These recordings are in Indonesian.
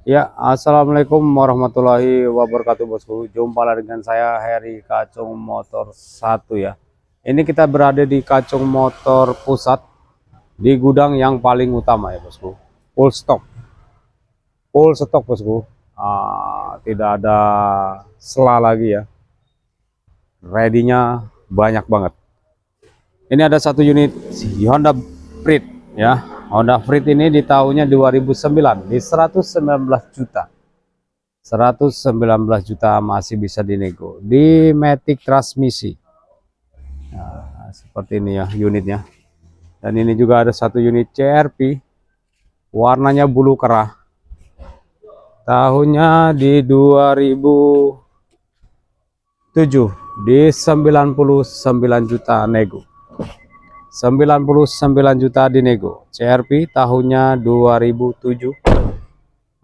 Ya, assalamualaikum warahmatullahi wabarakatuh bosku. Jumpa lagi dengan saya Heri Kacung Motor 1 ya. Ini kita berada di Kacung Motor Pusat di gudang yang paling utama ya bosku. Full stok bosku. Tidak ada sela lagi ya. Ready-nya banyak banget. Ini ada satu unit Honda Freed ya. Honda Freed ini di tahunnya 2009 di 119 juta. 119 juta masih bisa dinego di matic transmisi. Nah, seperti ini ya unitnya. Dan ini juga ada satu unit CRV warnanya bulu kerah, tahunnya di 2007 di 99 juta nego. 99 juta dinego. CRV tahunnya 2007,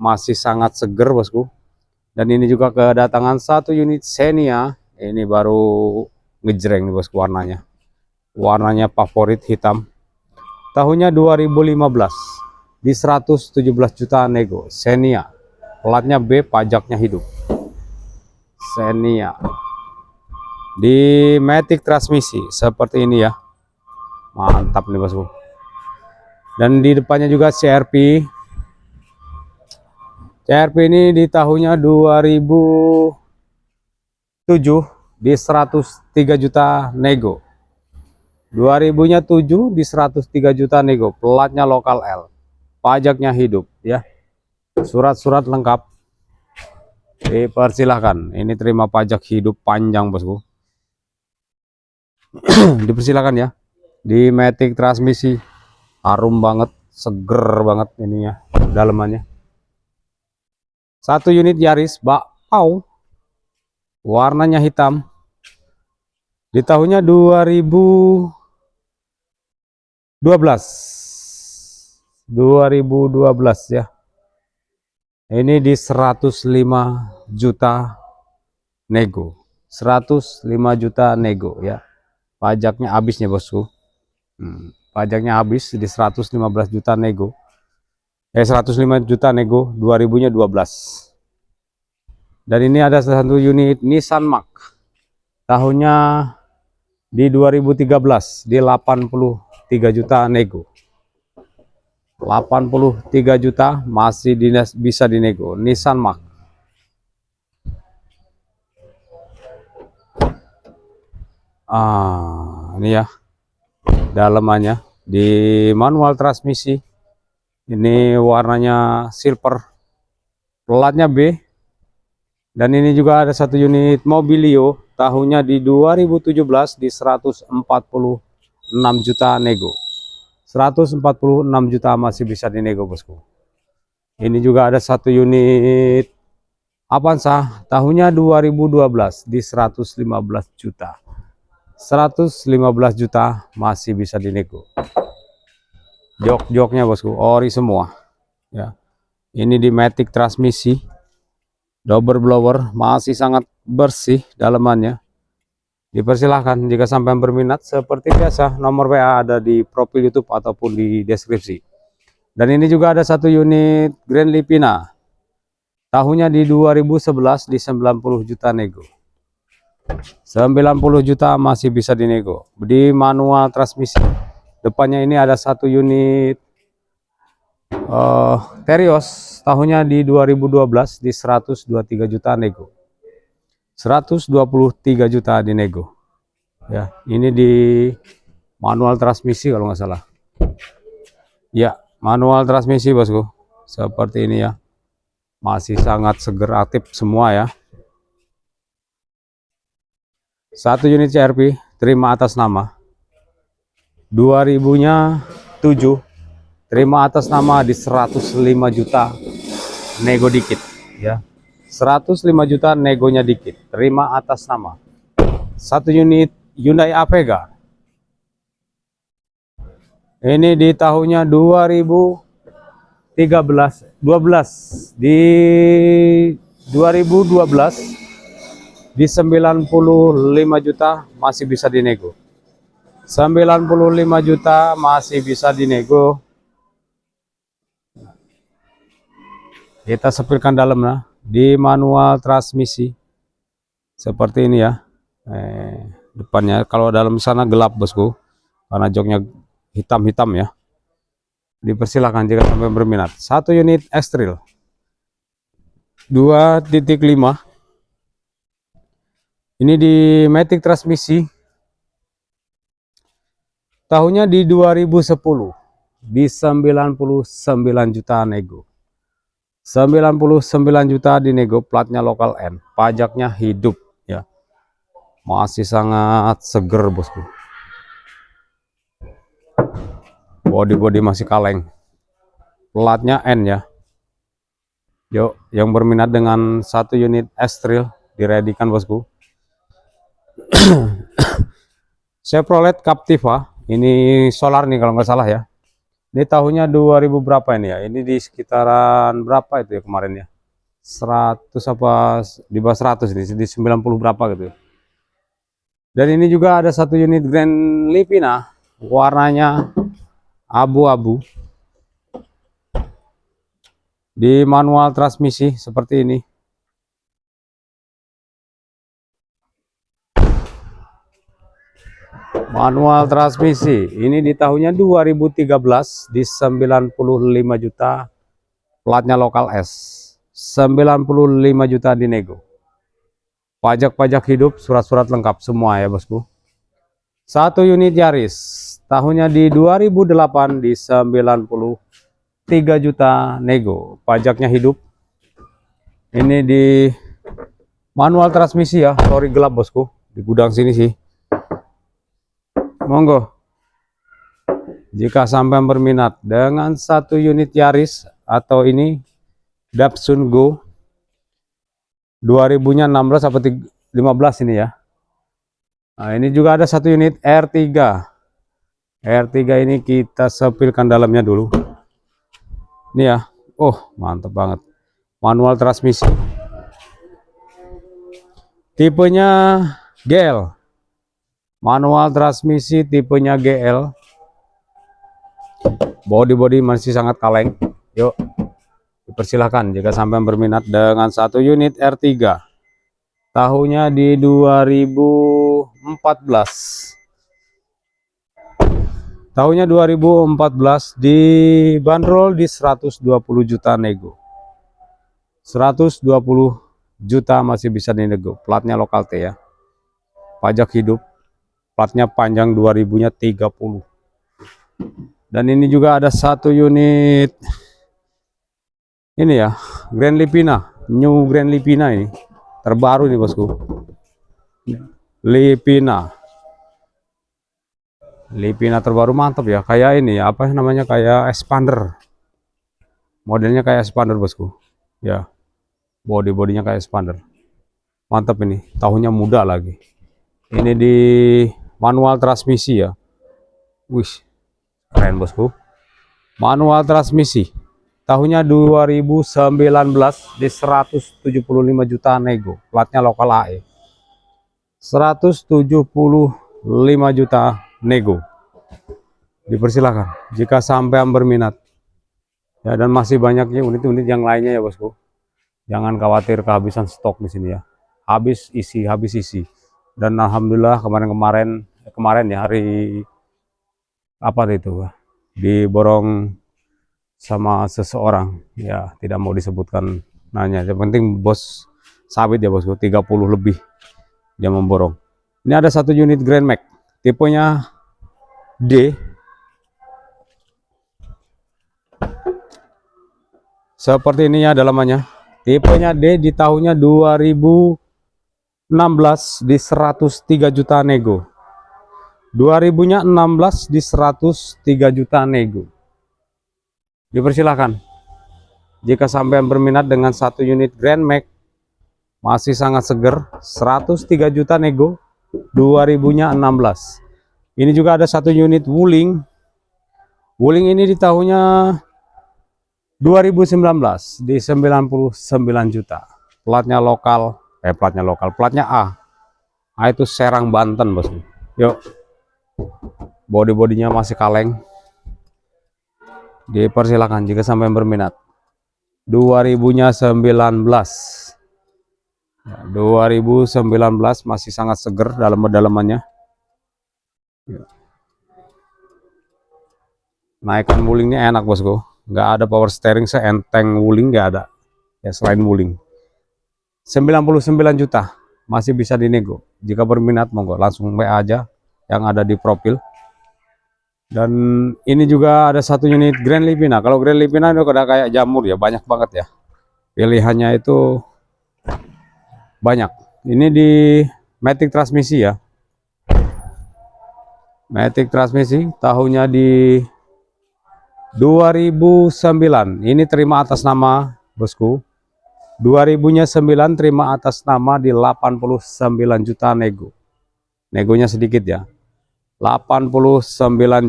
masih sangat seger bosku. Dan ini juga kedatangan satu unit Xenia. Ini baru ngejreng nih bosku warnanya. Warnanya favorit hitam. Tahunnya 2015 di 117 juta nego. Xenia. Platnya B, pajaknya hidup. Xenia. Di matic transmisi seperti ini ya. Mantap nih bosku. Dan di depannya juga CRV. CRV ini di tahunnya 2007 di 103 juta nego. 2000-nya 7 di 103 juta nego. Platnya lokal L. Pajaknya hidup ya. Surat-surat lengkap. Dipersilahkan. Ini terima pajak hidup panjang bosku. Dipersilahkan ya. Di matic transmisi. Harum banget, seger banget ininya, dalemannya. Satu unit Yaris bakpao. Warnanya hitam. Di tahunnya 2012. 2012 ya. Ini di 105 juta nego. 105 juta nego ya. Pajaknya habisnya bosku. Pajaknya habis di 115 juta nego. 105 juta nego 2000-nya 12. Dan ini ada satu unit Nissan Mark. Tahunnya di 2013 di 83 juta nego. 83 juta masih bisa dinego. Nissan Mark. Ini ya dalemannya di manual transmisi. Ini warnanya silver, platnya B. Dan ini juga ada satu unit Mobilio, tahunnya di 2017 di 146 juta nego. 146 juta masih bisa dinego bosku. Ini juga ada satu unit Avanza, tahunnya 2012 di 115 juta. 115 juta masih bisa dinego. Jok-joknya bosku ori semua ya. Ini di matic transmisi, double blower, masih sangat bersih dalemannya. Dipersilahkan jika sampai berminat. Seperti biasa nomor WA ada di profil YouTube ataupun di deskripsi. Dan ini juga ada satu unit Grand Livina, tahunnya di 2011 di 90 juta nego. 90 juta masih bisa dinego di manual transmisi. Depannya ini ada satu unit Terios, tahunnya di 2012 di 123 juta nego. 123 juta dinego ya. Ini di manual transmisi kalau nggak salah ya. Manual transmisi bosku seperti ini ya. Masih sangat seger, aktif semua ya. Satu unit CRV terima atas nama. 2000-nya 7 terima atas nama di 105 juta nego dikit ya. 105 juta negonya dikit, terima atas nama. Satu unit Hyundai Avega. Ini di tahunnya 2013 12 di 2012 di 95 juta masih bisa dinego. 95 juta masih bisa dinego. Kita sepilkan dalamnya di manual transmisi seperti ini ya. Depannya kalau dalam sana gelap bosku karena joknya hitam-hitam ya. Dipersilakan jika sampai berminat. 1 unit X-Trail 2.5. Ini di matic transmisi. Tahunnya di 2010. Di 99 juta nego. 99 juta di nego, platnya lokal N. Pajaknya hidup ya. Masih sangat seger bosku. Body masih kaleng. Platnya N ya. Yuk, yang berminat dengan 1 unit X-Trail diredikan bosku. Chevrolet Captiva, ini solar nih kalau nggak salah ya. Ini tahunnya 2000 berapa ini ya? Ini di sekitaran berapa itu ya kemarin ya? 100 apa di bawah 100 ini, di 90 berapa gitu. Dan ini juga ada 1 unit Grand Livina, warnanya abu-abu. Di manual transmisi seperti ini. Manual transmisi ini di tahunnya 2013 di 95 juta, platnya lokal S. 95 juta di nego. Pajak-pajak hidup, surat-surat lengkap semua ya bosku. 1 unit Yaris tahunnya di 2008 di 93 juta nego. Pajaknya hidup. Ini di manual transmisi ya. Sorry gelap bosku, di gudang sini sih. Monggo jika sampai berminat dengan 1 unit Yaris atau ini Datsun Go 2000-nya 16 atau 15 ini ya. Nah, ini juga ada 1 unit R3. R3 ini kita sepilkan dalamnya dulu. Ini ya. Oh, mantap banget. Manual transmisi. Tipenya GL. Manual transmisi tipenya GL. Body masih sangat kaleng. Yuk, dipersilahkan jika sampai berminat dengan 1 unit R3. Tahunnya di 2014. Tahunnya 2014 dibanderol di 120 juta nego. 120 juta masih bisa dinego. Platnya lokal T ya. Pajak hidup. Platnya panjang 2000-nya 30. Dan ini juga ada 1 unit ini ya, Grand Livina, New Grand Livina ini. Terbaru nih bosku. Livina terbaru, mantap ya. Kayak ini ya, apa namanya, kayak expander. Modelnya kayak expander bosku. Ya. Bodinya kayak expander. Mantap ini. Tahunnya muda lagi. Ini di manual transmisi ya. Wih, keren bosku. Manual transmisi. Tahunnya 2019 di 175 juta nego. Platnya lokal AE. 175 juta nego. Dipersilakan jika sampai berminat. Ya, dan masih banyaknya unit-unit yang lainnya ya bosku. Jangan khawatir kehabisan stok di sini ya. Habis isi. Dan alhamdulillah kemarin ya, hari apa itu, diborong sama seseorang ya, tidak mau disebutkan nanya. Yang penting bos sawit ya bosku, 30 lebih dia memborong. Ini ada 1 unit Grand Max tipenya D. Seperti ini ya dalamannya. Tipenya D di tahunnya 2016 di 103 juta nego. 2000-nya 16 di 103 juta nego. Dipersilahkan jika sampai berminat dengan 1 unit Grand Max, masih sangat seger. 103 juta nego. 2000-nya 16. Ini juga ada 1 unit Wuling ini di tahunnya 2019 di 99 juta. Platnya platnya A itu Serang Banten bosku. Yuk, bodinya masih kaleng. Dipersilakan jika sampai berminat. 2000-nya 19. Ya, 2019 masih sangat seger dalamannya. Ya. Naikkan wulingnya enak bosku, nggak ada power steering seenteng wuling, nggak ada ya selain wuling. 99 juta masih bisa dinego. Jika berminat monggo langsung WA aja yang ada di profil. Dan ini juga ada satu unit Grand Livina. Kalau Grand Livina itu udah kayak jamur ya, banyak banget ya pilihannya, itu banyak. Ini di matic transmisi ya, matic transmisi, tahunnya di 2009. Ini terima atas nama bosku. 2000-nya 9 terima atas nama di 89 juta nego. Negonya sedikit ya. 89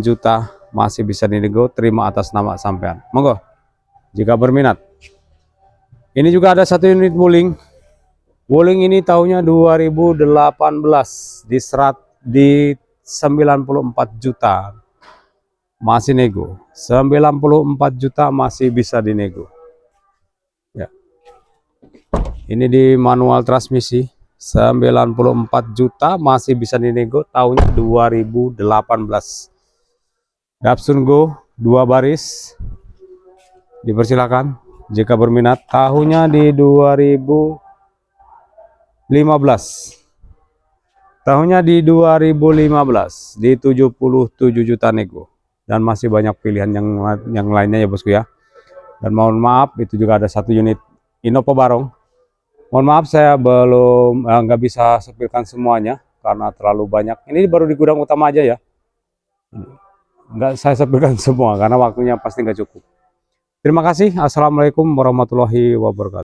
juta masih bisa dinego, terima atas nama sampean. Monggo jika berminat. Ini juga ada satu unit wuling. Wuling ini tahunnya 2018 di 94 juta. Masih nego. 94 juta masih bisa dinego. Ya. Ini di manual transmisi. 94 juta masih bisa dinego, tahunnya 2018. Datsun Go 2 baris, dipersilakan jika berminat. Tahunnya di 2015. Tahunnya di 2015 di 77 juta nego, dan masih banyak pilihan yang lainnya ya bosku ya. Dan mohon maaf, itu juga ada satu unit Innova Barong. Mohon maaf saya belum nggak bisa sepilkan semuanya karena terlalu banyak. Ini baru di gudang utama aja ya. Nggak saya sepilkan semua karena waktunya pasti nggak cukup. Terima kasih. Assalamualaikum warahmatullahi wabarakatuh.